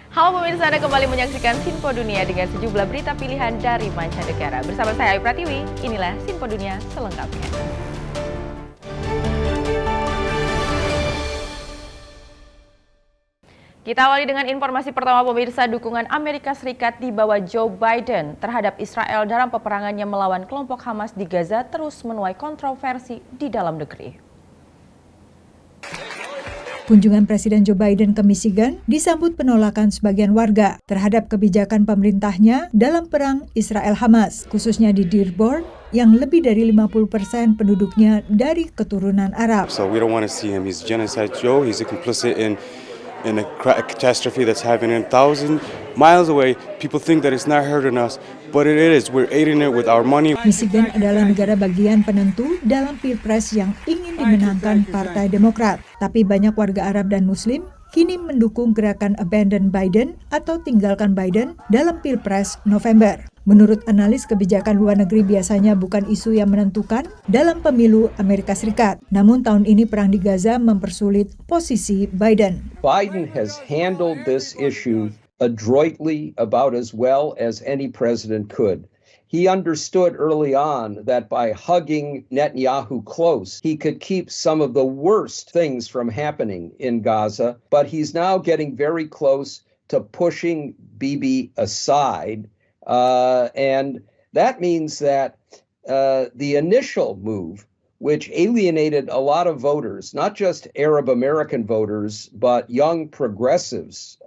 Halo pemirsa, Anda kembali menyaksikan Sinpo Dunia dengan sejumlah berita pilihan dari mancanegara. Bersama saya Ayu Pratiwi, inilah Sinpo Dunia selengkapnya. Kita awali dengan informasi pertama pemirsa, dukungan Amerika Serikat di bawah Joe Biden terhadap Israel dalam peperangannya melawan kelompok Hamas di Gaza terus menuai kontroversi di dalam negeri. Kunjungan Presiden Joe Biden ke Michigan disambut penolakan sebagian warga terhadap kebijakan pemerintahnya dalam perang Israel-Hamas, khususnya di Dearborn, yang lebih dari 50% penduduknya dari keturunan Arab. So we don't want to see him. He's genocide Joe. He's complicit in a catastrophe that's happening 1,000 miles away. People think that it's not hurting us, but it is. We're aiding it with our money. Michigan adalah negara bagian penentu dalam pilpres yang ingin dimenangkan Partai Demokrat. Tapi banyak warga Arab dan Muslim kini mendukung gerakan Abandon Biden atau Tinggalkan Biden dalam pilpres November. Menurut analis kebijakan luar negeri biasanya bukan isu yang menentukan dalam pemilu Amerika Serikat. Namun tahun ini perang di Gaza mempersulit posisi Biden. Biden has handled this issue adroitly, about as well as any president could. He understood early on that by hugging Netanyahu close, he could keep some of the worst things from happening in Gaza, but he's now getting very close to pushing Bibi aside. And that means that the initial move, which alienated a lot of voters, not just Arab American voters, but young progressives,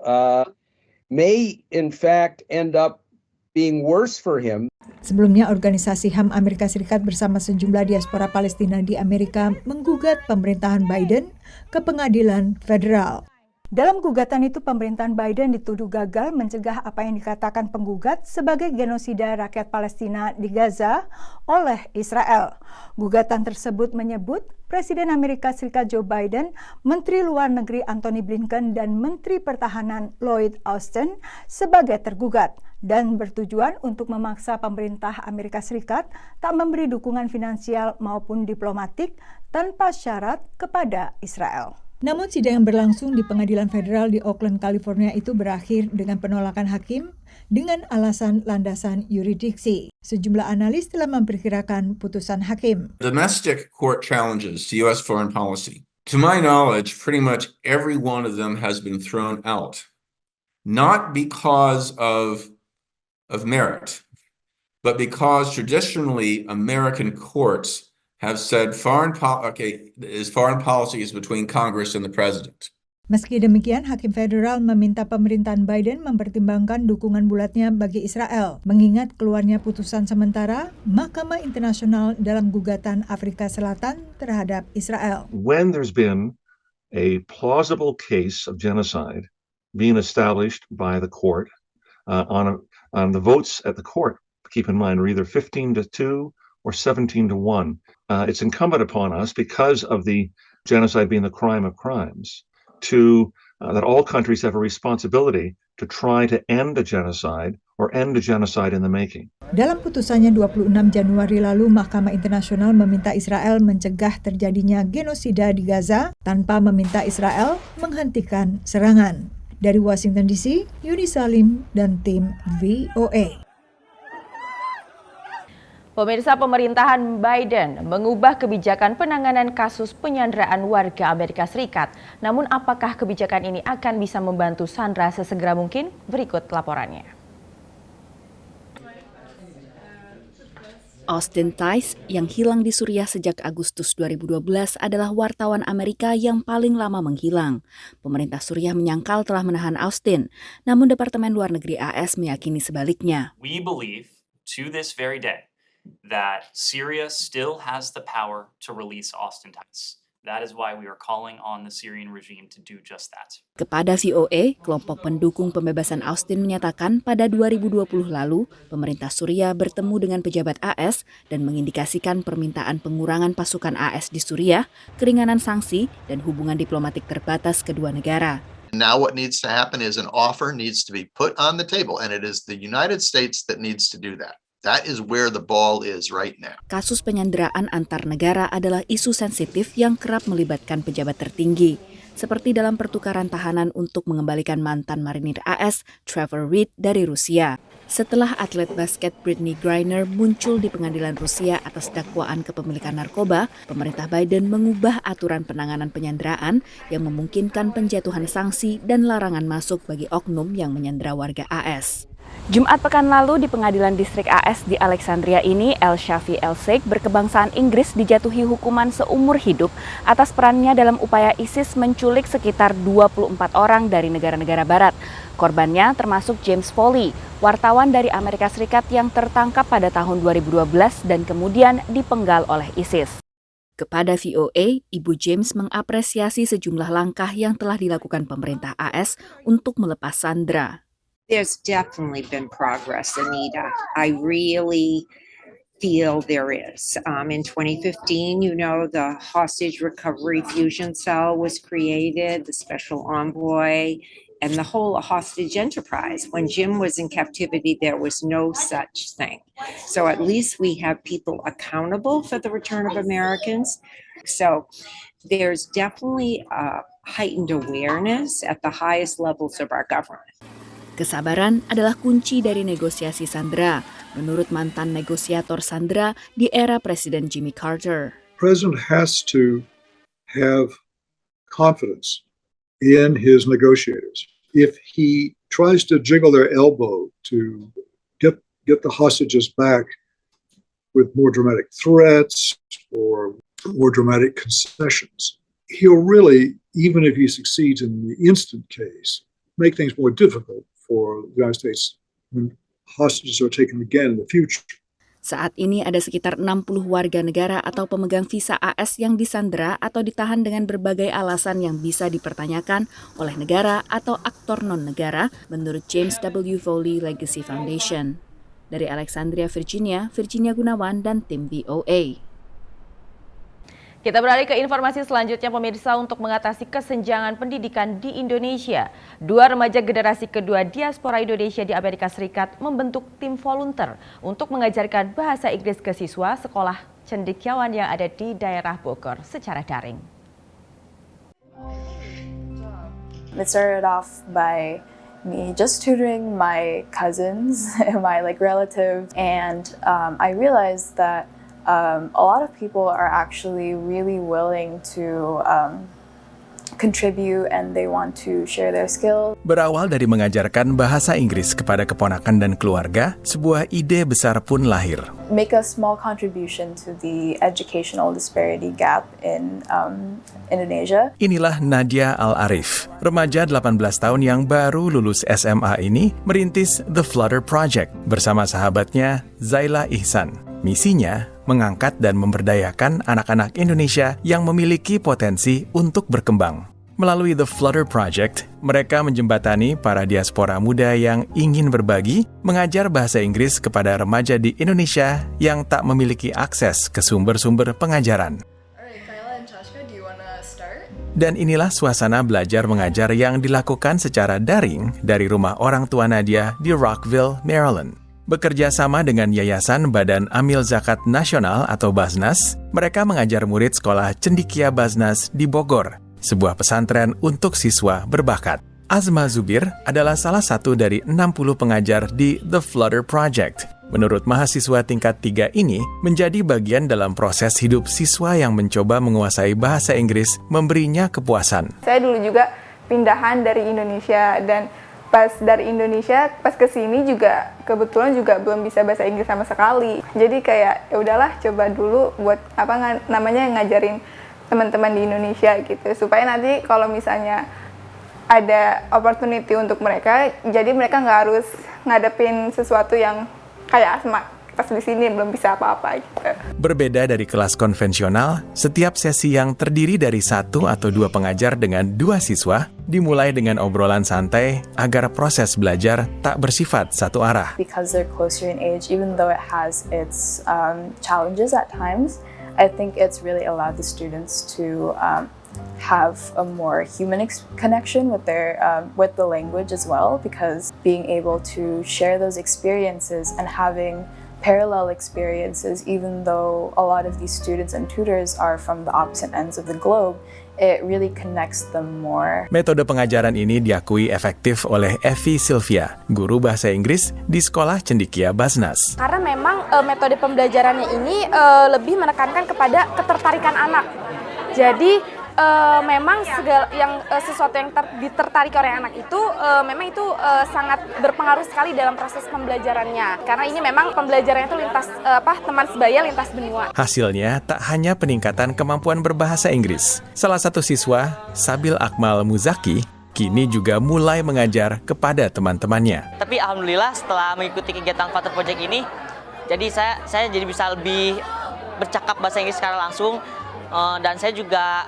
may in fact end up being worse for him. Sebelumnya, organisasi HAM Amerika Serikat bersama sejumlah diaspora Palestina di Amerika menggugat pemerintahan Biden ke pengadilan federal. Dalam gugatan itu, pemerintahan Biden dituduh gagal mencegah apa yang dikatakan penggugat sebagai genosida rakyat Palestina di Gaza oleh Israel. Gugatan tersebut menyebut Presiden Amerika Serikat Joe Biden, Menteri Luar Negeri Antony Blinken, dan Menteri Pertahanan Lloyd Austin sebagai tergugat dan bertujuan untuk memaksa pemerintah Amerika Serikat tak memberi dukungan finansial maupun diplomatik tanpa syarat kepada Israel. Namun sidang yang berlangsung di pengadilan federal di Oakland, California itu berakhir dengan penolakan hakim dengan alasan landasan yurisdiksi. Sejumlah analis telah memperkirakan putusan hakim. Domestic court challenges to U.S. foreign policy. To my knowledge, pretty much every one of them has been thrown out. Not because of merit, but because traditionally American courts have said foreign policy is between Congress and the president. Meski demikian, hakim federal meminta pemerintahan Biden mempertimbangkan dukungan bulatnya bagi Israel, mengingat keluarnya putusan sementara Mahkamah Internasional dalam gugatan Afrika Selatan terhadap Israel. When there's been a plausible case of genocide being established by the court on the votes at the court, keep in mind, are either 15-2 or 17-1. It's incumbent upon us, because of the genocide being the crime of crimes, that all countries have a responsibility to try to end the genocide or end the genocide in the making. Dalam putusannya 26 Januari lalu, Mahkamah Internasional meminta Israel mencegah terjadinya genosida di Gaza tanpa meminta Israel menghentikan serangan. Dari Washington DC, Yuni Salim dan tim VOA. Pemirsa, pemerintahan Biden mengubah kebijakan penanganan kasus penyanderaan warga Amerika Serikat. Namun apakah kebijakan ini akan bisa membantu Sandra sesegera mungkin? Berikut laporannya. Austin Tice yang hilang di Suriah sejak Agustus 2012 adalah wartawan Amerika yang paling lama menghilang. Pemerintah Suriah menyangkal telah menahan Austin, namun Departemen Luar Negeri AS meyakini sebaliknya. We believe to this very day that Syria still has the power to release Austin Tice. That is why we are calling on the Syrian regime to do just that. Kepada VOA, kelompok pendukung pembebasan Austin menyatakan pada 2020 lalu, pemerintah Suriah bertemu dengan pejabat AS dan mengindikasikan permintaan pengurangan pasukan AS di Suriah, keringanan sanksi, dan hubungan diplomatik terbatas kedua negara. Now what needs to happen is an offer needs to be put on the table, and it is the United States that needs to do that. That is where the ball is right now. Kasus penyanderaan antar negara adalah isu sensitif yang kerap melibatkan pejabat tertinggi, seperti dalam pertukaran tahanan untuk mengembalikan mantan marinir AS Trevor Reed dari Rusia. Setelah atlet basket Brittney Griner muncul di pengadilan Rusia atas dakwaan kepemilikan narkoba, pemerintah Biden mengubah aturan penanganan penyanderaan yang memungkinkan penjatuhan sanksi dan larangan masuk bagi oknum yang menyandera warga AS. Jumat pekan lalu di pengadilan distrik AS di Alexandria ini, El Shafi El Sheikh berkebangsaan Inggris dijatuhi hukuman seumur hidup atas perannya dalam upaya ISIS menculik sekitar 24 orang dari negara-negara barat. Korbannya termasuk James Foley, wartawan dari Amerika Serikat yang tertangkap pada tahun 2012 dan kemudian dipenggal oleh ISIS. Kepada VOA, Ibu James mengapresiasi sejumlah langkah yang telah dilakukan pemerintah AS untuk melepas sandera. There's definitely been progress, Anita. I really feel there is. In 2015, the Hostage Recovery Fusion Cell was created, the Special Envoy, and the whole hostage enterprise. When Jim was in captivity, there was no such thing. So at least we have people accountable for the return of Americans. So there's definitely a heightened awareness at the highest levels of our government. Kesabaran adalah kunci dari negosiasi sandera, menurut mantan negosiator sandera di era Presiden Jimmy Carter. President has to have confidence in his negotiators. If he tries to jiggle their elbow to get the hostages back with more dramatic threats or more dramatic concessions, he'll really, even if he succeeds in the instant case, make things more difficult for the United States when hostages are taken again in the future. Saat ini ada sekitar 60 warga negara atau pemegang visa AS yang disandera atau ditahan dengan berbagai alasan yang bisa dipertanyakan oleh negara atau aktor non-negara, menurut James W. Foley Legacy Foundation. Dari Alexandria, Virginia Gunawan dan tim VOA. Kita beralih ke informasi selanjutnya, pemirsa. Untuk mengatasi kesenjangan pendidikan di Indonesia, 2 remaja generasi kedua diaspora Indonesia di Amerika Serikat membentuk tim volunteer untuk mengajarkan bahasa Inggris ke siswa sekolah cendekiawan yang ada di daerah Bogor secara daring. It started off by me just tutoring my cousins, my relatives, and I realized that a lot of people are actually really willing to contribute and they want to share their skills. Berawal dari mengajarkan bahasa Inggris kepada keponakan dan keluarga, sebuah ide besar pun lahir. Make a small contribution to the educational disparity gap in Indonesia. Inilah Nadia Al-Arif, remaja 18 tahun yang baru lulus SMA ini merintis The Flutter Project bersama sahabatnya Zaila Ihsan. Misinya mengangkat dan memberdayakan anak-anak Indonesia yang memiliki potensi untuk berkembang. Melalui The Flutter Project, mereka menjembatani para diaspora muda yang ingin berbagi, mengajar bahasa Inggris kepada remaja di Indonesia yang tak memiliki akses ke sumber-sumber pengajaran. Dan inilah suasana belajar mengajar yang dilakukan secara daring dari rumah orang tua Nadia di Rockville, Maryland. Bekerja sama dengan Yayasan Badan Amil Zakat Nasional atau Basnas, mereka mengajar murid sekolah Cendikia Basnas di Bogor, sebuah pesantren untuk siswa berbakat. Azma Zubir adalah salah satu dari 60 pengajar di The Flutter Project. Menurut mahasiswa tingkat 3 ini, menjadi bagian dalam proses hidup siswa yang mencoba menguasai bahasa Inggris memberinya kepuasan. Saya dulu juga pindahan dari Indonesia dan pas dari Indonesia, pas ke sini juga kebetulan juga belum bisa bahasa Inggris sama sekali. Jadi kayak ya udahlah coba dulu buat ngajarin teman-teman di Indonesia gitu. Supaya nanti kalau misalnya ada opportunity untuk mereka, jadi mereka nggak harus ngadepin sesuatu yang kayak Asma pas di sini belum bisa apa-apa gitu. Berbeda dari kelas konvensional, setiap sesi yang terdiri dari 1 atau 2 pengajar dengan 2 siswa dimulai dengan obrolan santai agar proses belajar tak bersifat satu arah. Because they're closer in age, even though it has its challenges at times, I think it's really allowed the students to have a more human connection with with the language as well, because being able to share those experiences and having parallel experiences, even though a lot of these students and tutors are from the opposite ends of the globe, it really connects them more. Metode pengajaran ini diakui efektif oleh Evi Sylvia, guru bahasa Inggris di Sekolah Cendekia Basnas. Karena memang metode pembelajarannya ini lebih menekankan kepada ketertarikan anak. Jadi memang sesuatu yang ditertarik oleh anak itu memang itu sangat berpengaruh sekali dalam proses pembelajarannya. Karena ini memang pembelajarannya itu lintas teman sebaya lintas benua. Hasilnya tak hanya peningkatan kemampuan berbahasa Inggris. Salah satu siswa, Sabil Akmal Muzaki, kini juga mulai mengajar kepada teman-temannya. Tapi alhamdulillah setelah mengikuti kegiatan Flutter Project ini, jadi saya jadi bisa lebih bercakap bahasa Inggris secara langsung, dan saya juga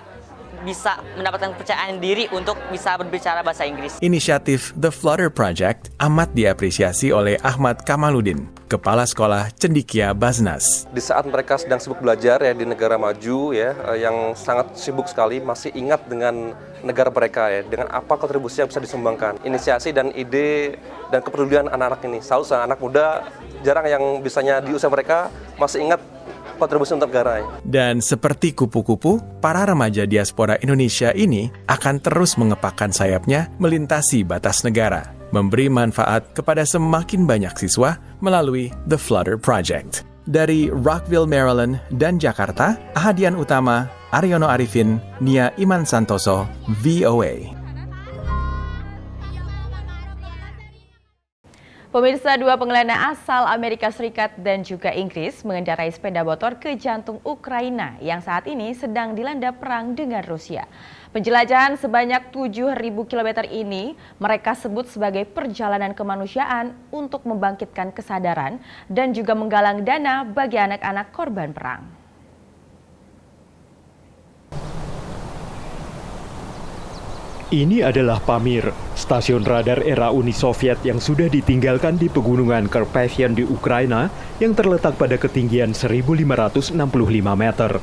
bisa mendapatkan kepercayaan diri untuk bisa berbicara bahasa Inggris. Inisiatif The Flutter Project amat diapresiasi oleh Ahmad Kamaludin, Kepala Sekolah Cendekia Basnas. Di saat mereka sedang sibuk belajar ya di negara maju ya, yang sangat sibuk sekali, masih ingat dengan negara mereka ya, dengan apa kontribusi yang bisa disumbangkan. Inisiasi dan ide dan kepedulian anak-anak ini, selalu anak muda jarang yang bisanya di usia mereka masih ingat kontribusi untuk negara. Dan seperti kupu-kupu, para remaja diaspora Indonesia ini akan terus mengepakkan sayapnya melintasi batas negara, memberi manfaat kepada semakin banyak siswa melalui The Flutter Project. Dari Rockville, Maryland dan Jakarta, Ahadian Utama, Aryono Arifin, Nia Iman Santoso, VOA. Pemirsa, dua pengelana asal Amerika Serikat dan juga Inggris mengendarai sepeda motor ke jantung Ukraina yang saat ini sedang dilanda perang dengan Rusia. Penjelajahan sebanyak 7.000 km ini mereka sebut sebagai perjalanan kemanusiaan untuk membangkitkan kesadaran dan juga menggalang dana bagi anak-anak korban perang. Ini adalah Pamir, stasiun radar era Uni Soviet yang sudah ditinggalkan di pegunungan Carpathian di Ukraina yang terletak pada ketinggian 1.565 meter.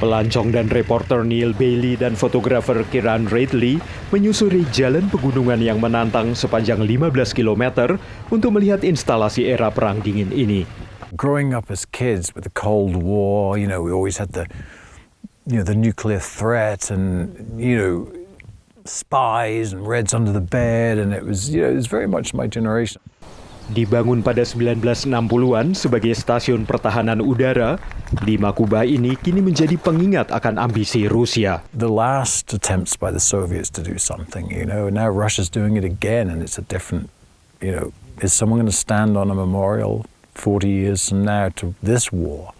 Pelancong dan reporter Neil Bailey dan fotografer Kieran Radley menyusuri jalan pegunungan yang menantang sepanjang 15 km untuk melihat instalasi era Perang Dingin ini. Growing up as kids with the Cold War, we always had the nuclear threat and, spies and Reds under the bed, and it was very much my generation. Dibangun pada 1960-an sebagai stasiun pertahanan udara, 5 kubah ini kini menjadi pengingat akan ambisi Rusia. The last attempts by the Soviets to do something, now Russia's doing it again, and it's a different, is someone going to stand on a memorial 40 years from now to this war?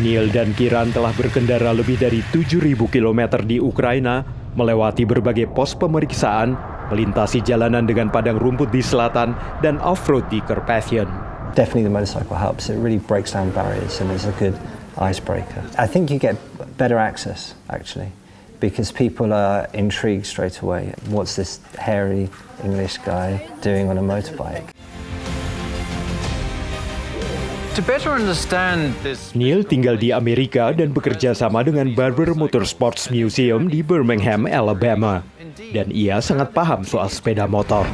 Neil dan Kieran telah berkendara lebih dari 7.000 km di Ukraina, melewati berbagai pos pemeriksaan, melintasi jalanan dengan padang rumput di selatan, dan off-road di Carpathian. Definitely the motorcycle helps. It really breaks down barriers and is a good icebreaker. I think you get better access, actually, because people are intrigued straight away. What's this hairy English guy doing on a motorbike? To better understand this... Neil tinggal di Amerika dan bekerja sama dengan Barber Motorsports Museum di Birmingham, Alabama. Dan ia sangat paham soal sepeda motor.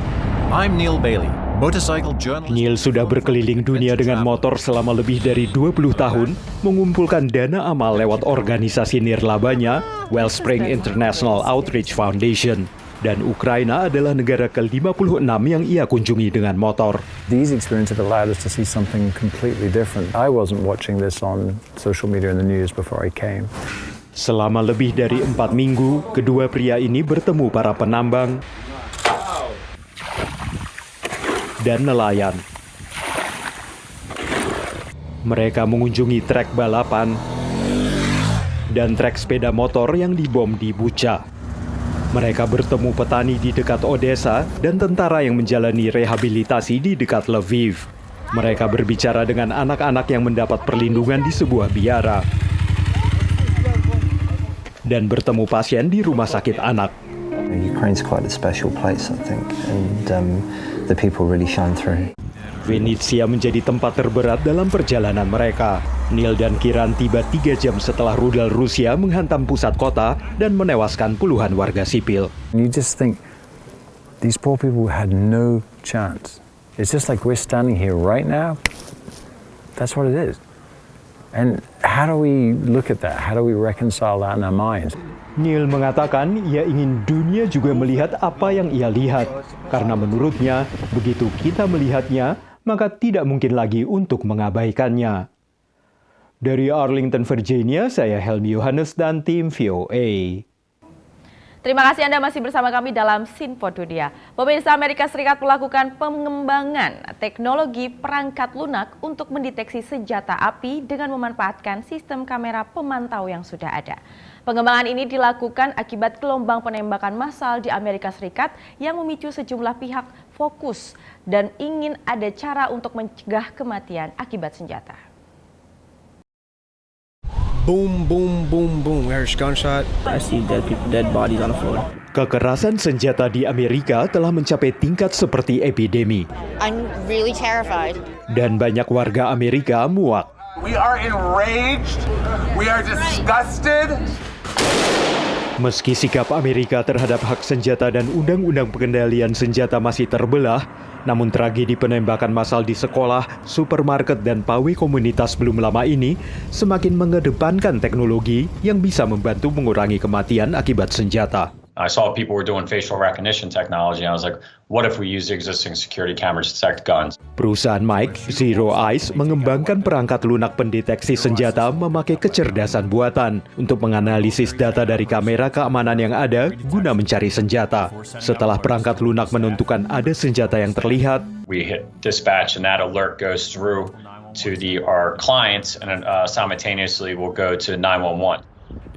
I'm Neil Bailey, motorcycle journalist. Neil sudah berkeliling dunia dengan motor selama lebih dari 20 tahun, mengumpulkan dana amal lewat organisasi nirlabanya, Wellspring International Outreach Foundation. Dan Ukraina adalah negara ke-56 yang ia kunjungi dengan motor. These experiences have allowed us to see something completely different. I wasn't watching this on social media and the news before I came. Selama lebih dari 4 minggu, kedua pria ini bertemu para penambang dan nelayan. Mereka mengunjungi trek balapan dan trek sepeda motor yang dibom di Bucha. Mereka bertemu petani di dekat Odessa dan tentara yang menjalani rehabilitasi di dekat Lviv. Mereka berbicara dengan anak-anak yang mendapat perlindungan di sebuah biara. Dan bertemu pasien di rumah sakit anak. Ukraine's quite a special place, I think, and the people really shine through. Venezia menjadi tempat terberat dalam perjalanan mereka. Neil dan Kieran tiba 3 jam setelah rudal Rusia menghantam pusat kota dan menewaskan puluhan warga sipil. You just think, These poor people had no chance. It's just like we're standing here right now. That's what it is. And how do we look at that? How do we reconcile that in our minds? Neil mengatakan ia ingin dunia juga melihat apa yang ia lihat. Karena menurutnya, begitu kita melihatnya, maka tidak mungkin lagi untuk mengabaikannya. Dari Arlington, Virginia, saya Helmi Yohanes dan tim VOA. Terima kasih Anda masih bersama kami dalam Sinpo Dunia. Pemirsa, Amerika Serikat melakukan pengembangan teknologi perangkat lunak untuk mendeteksi senjata api dengan memanfaatkan sistem kamera pemantau yang sudah ada. Pengembangan ini dilakukan akibat gelombang penembakan massal di Amerika Serikat yang memicu sejumlah pihak fokus dan ingin ada cara untuk mencegah kematian akibat senjata. Boom, boom, boom, boom. I heard gunshot. I see dead bodies on the floor. Kekerasan senjata di Amerika telah mencapai tingkat seperti epidemi. I'm really terrified. Dan banyak warga Amerika muak. We are enraged. We are disgusted. Meski sikap Amerika terhadap hak senjata dan undang-undang pengendalian senjata masih terbelah, namun tragedi penembakan massal di sekolah, supermarket, dan pawai komunitas belum lama ini semakin mengedepankan teknologi yang bisa membantu mengurangi kematian akibat senjata. I saw people were doing facial recognition technology, and I was like, what if we use existing security cameras to detect guns? Perusahaan Mike, Zero Eyes, mengembangkan perangkat lunak pendeteksi senjata memakai kecerdasan buatan untuk menganalisis data dari kamera keamanan yang ada guna mencari senjata. Setelah perangkat lunak menentukan ada senjata yang terlihat, we hit dispatch, and that alert goes through to our clients, and simultaneously will go to 911.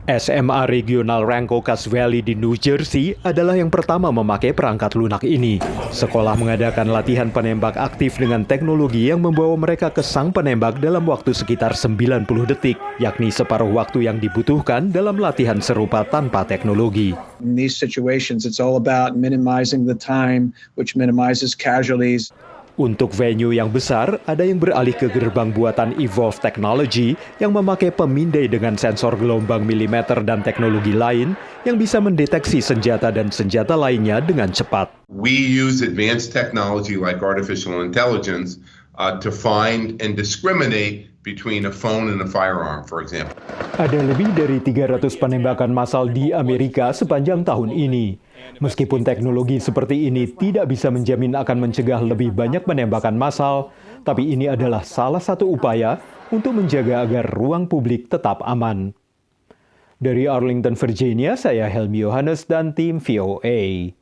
SMA Regional Rancho Cass Valley di New Jersey adalah yang pertama memakai perangkat lunak ini. Sekolah mengadakan latihan penembak aktif dengan teknologi yang membawa mereka ke sang penembak dalam waktu sekitar 90 detik, yakni separuh waktu yang dibutuhkan dalam latihan serupa tanpa teknologi. In these situations, it's all about minimizing the time, which minimizes casualties. Untuk venue yang besar, ada yang beralih ke gerbang buatan Evolve Technology yang memakai pemindai dengan sensor gelombang milimeter dan teknologi lain yang bisa mendeteksi senjata dan senjata lainnya dengan cepat. We use advanced technology like artificial intelligence to find and discriminate between a phone and a firearm, for example. Ada lebih dari 300 penembakan massal di Amerika sepanjang tahun ini. Meskipun teknologi seperti ini tidak bisa menjamin akan mencegah lebih banyak penembakan massal, tapi ini adalah salah satu upaya untuk menjaga agar ruang publik tetap aman. Dari Arlington, Virginia, saya Helmi Yohanes dan tim VOA.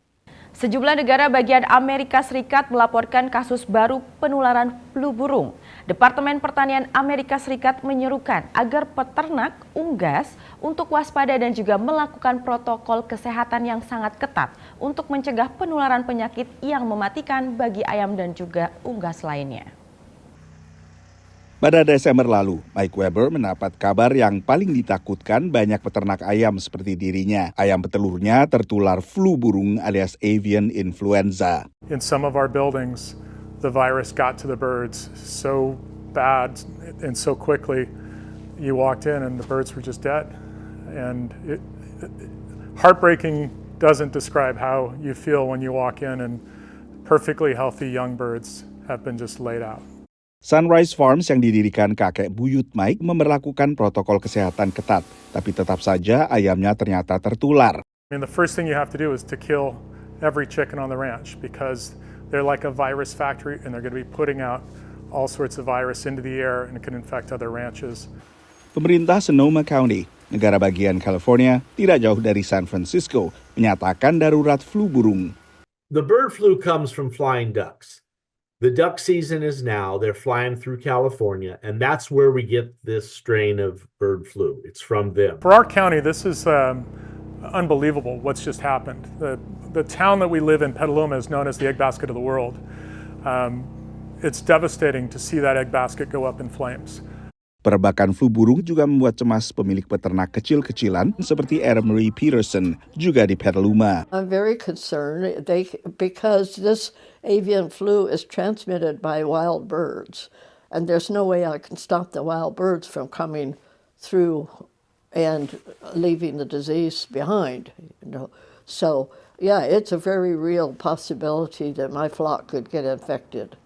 Sejumlah negara bagian Amerika Serikat melaporkan kasus baru penularan flu burung. Departemen Pertanian Amerika Serikat menyerukan agar peternak unggas untuk waspada dan juga melakukan protokol kesehatan yang sangat ketat untuk mencegah penularan penyakit yang mematikan bagi ayam dan juga unggas lainnya. Pada Desember lalu, Mike Weber mendapat kabar yang paling ditakutkan banyak peternak ayam seperti dirinya. Ayam petelurnya tertular flu burung alias avian influenza. In some of our buildings, the virus got to the birds so bad and so quickly. You walked in and the birds were just dead. And heartbreaking doesn't describe how you feel when you walk in and perfectly healthy young birds have been just laid out. Sunrise Farms yang didirikan kakek buyut Mike memberlakukan protokol kesehatan ketat, tapi tetap saja ayamnya ternyata tertular. The first thing you have to do is to kill every chicken on the ranch because they're like a virus factory and they're going to be putting out all sorts of virus into the air and it can infect other ranches. Pemerintah Sonoma County, negara bagian California, tidak jauh dari San Francisco, menyatakan darurat flu burung. The bird flu comes from flying ducks. The duck season is now. They're flying through California, and that's where we get this strain of bird flu. It's from them. For our county, this is unbelievable what's just happened. The town that we live in, Petaluma, is known as the egg basket of the world. It's devastating to see that egg basket go up in flames. Perebakan flu burung juga membuat cemas pemilik peternak kecil-kecilan seperti Marie Peterson juga di Petaluma. I'm very concerned because this avian flu is transmitted by wild birds, and there's no way I can stop the wild birds from coming through and leaving the disease behind. So, yeah, it's a very real possibility that my flock could get infected.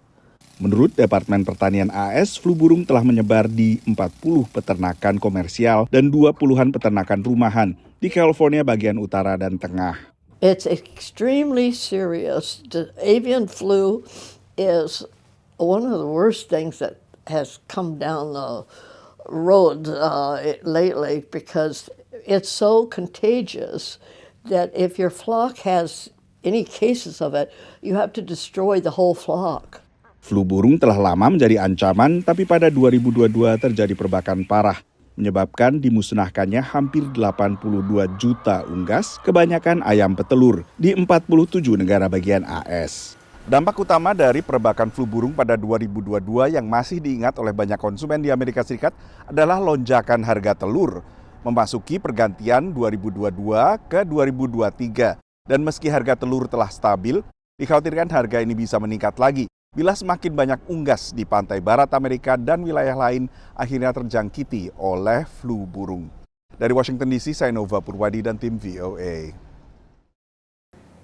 Menurut Departemen Pertanian AS, flu burung telah menyebar di 40 peternakan komersial dan 20-an peternakan rumahan di California bagian utara dan tengah. It's extremely serious. The avian flu is one of the worst things that has come down the road lately because it's so contagious that if your flock has any cases of it, you have to destroy the whole flock. Flu burung telah lama menjadi ancaman, tapi pada 2022 terjadi perbakan parah, menyebabkan dimusnahkannya hampir 82 juta unggas, kebanyakan ayam petelur, di 47 negara bagian AS. Dampak utama dari perbakan flu burung pada 2022 yang masih diingat oleh banyak konsumen di Amerika Serikat adalah lonjakan harga telur, memasuki pergantian 2022 ke 2023. Dan meski harga telur telah stabil, dikhawatirkan harga ini bisa meningkat lagi bila semakin banyak unggas di pantai barat Amerika dan wilayah lain akhirnya terjangkiti oleh flu burung. Dari Washington DC, saya Nova Purwadi dan tim VOA.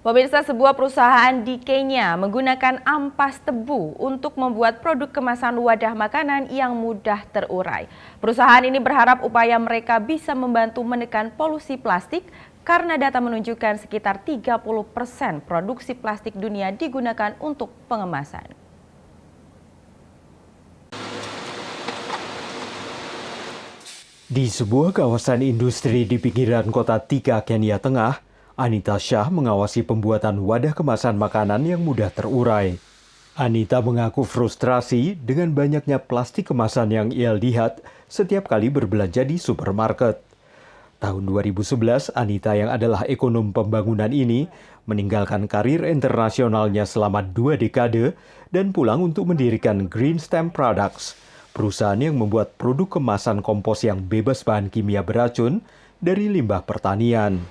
Pemirsa, sebuah perusahaan di Kenya menggunakan ampas tebu untuk membuat produk kemasan wadah makanan yang mudah terurai. Perusahaan ini berharap upaya mereka bisa membantu menekan polusi plastik karena data menunjukkan sekitar 30% produksi plastik dunia digunakan untuk pengemasan. Di sebuah kawasan industri di pinggiran kota Thika, Kenya Tengah, Anita Shah mengawasi pembuatan wadah kemasan makanan yang mudah terurai. Anita mengaku frustrasi dengan banyaknya plastik kemasan yang ia lihat setiap kali berbelanja di supermarket. Tahun 2011, Anita yang adalah ekonom pembangunan ini meninggalkan karir internasionalnya selama 2 dekade dan pulang untuk mendirikan Green Stem Products, perusahaan yang membuat produk kemasan kompos yang bebas bahan kimia beracun dari limbah pertanian.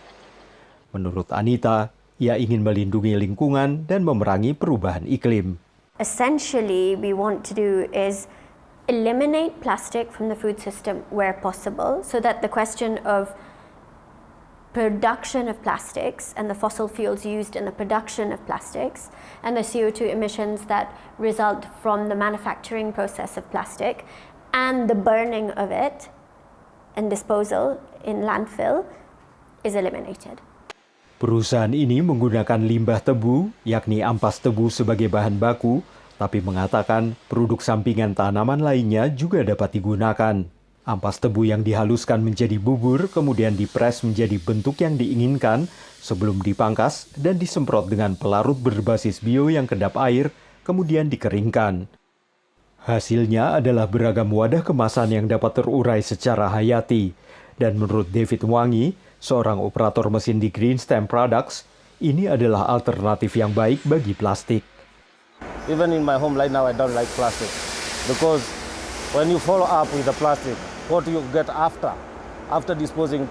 Menurut Anita, ia ingin melindungi lingkungan dan memerangi perubahan iklim. Essentially, we want to do is eliminate plastic from the food system where possible, so that the question of production of plastics and the fossil fuels used in the production of plastics and the CO2 emissions that result from the manufacturing process of plastic and the burning of it and disposal in landfill is eliminated. Perusahaan ini menggunakan limbah tebu, yakni ampas tebu sebagai bahan baku, tapi mengatakan produk sampingan tanaman lainnya juga dapat digunakan. Ampas tebu yang dihaluskan menjadi bubur kemudian dipres menjadi bentuk yang diinginkan sebelum dipangkas dan disemprot dengan pelarut berbasis bio yang kedap air, kemudian dikeringkan. Hasilnya adalah beragam wadah kemasan yang dapat terurai secara hayati. Dan menurut David Wangi, seorang operator mesin di Green Stem Products, ini adalah alternatif yang baik bagi plastik. Even in my home right now, I don't like plastic because when you follow up with the plastic, what you get after disposing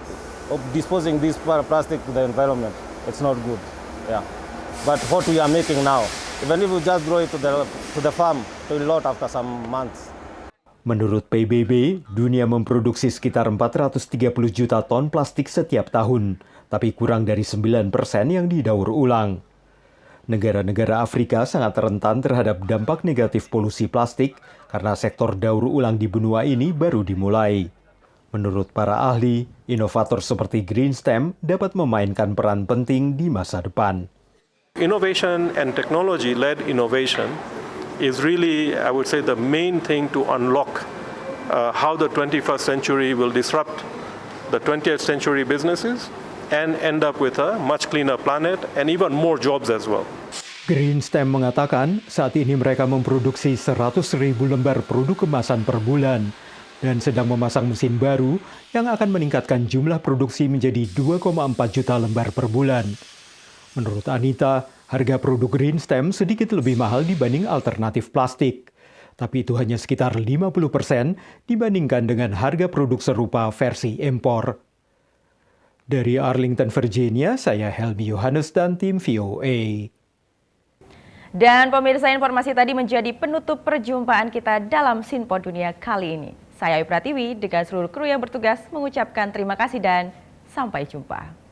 this plastic to the environment, it's not good. Yeah, but what we are making now, even if we just grow it to the farm, it will lot after some months. Menurut PBB, dunia memproduksi sekitar 430 juta ton plastik setiap tahun, tapi kurang dari 9% yang didaur ulang. Negara-negara Afrika sangat rentan terhadap dampak negatif polusi plastik karena sektor daur ulang di benua ini baru dimulai. Menurut para ahli, inovator seperti Green Stem dapat memainkan peran penting di masa depan. Innovation and technology-led innovation is really, I would say, the main thing to unlock how the 21st century will disrupt the 20th century businesses and end up with a much cleaner planet and even more jobs as well. Green Stem mengatakan saat ini mereka memproduksi 100.000 lembar produk kemasan per bulan dan sedang memasang mesin baru yang akan meningkatkan jumlah produksi menjadi 2,4 juta lembar per bulan. Menurut Anita, harga produk Green Stem sedikit lebih mahal dibanding alternatif plastik. Tapi itu hanya sekitar 50% dibandingkan dengan harga produk serupa versi impor. Dari Arlington, Virginia, saya Helmi Yohanes dan tim VOA. Dan pemirsa, informasi tadi menjadi penutup perjumpaan kita dalam Sinpo Dunia kali ini. Saya Ayu Pratiwi dengan seluruh kru yang bertugas mengucapkan terima kasih dan sampai jumpa.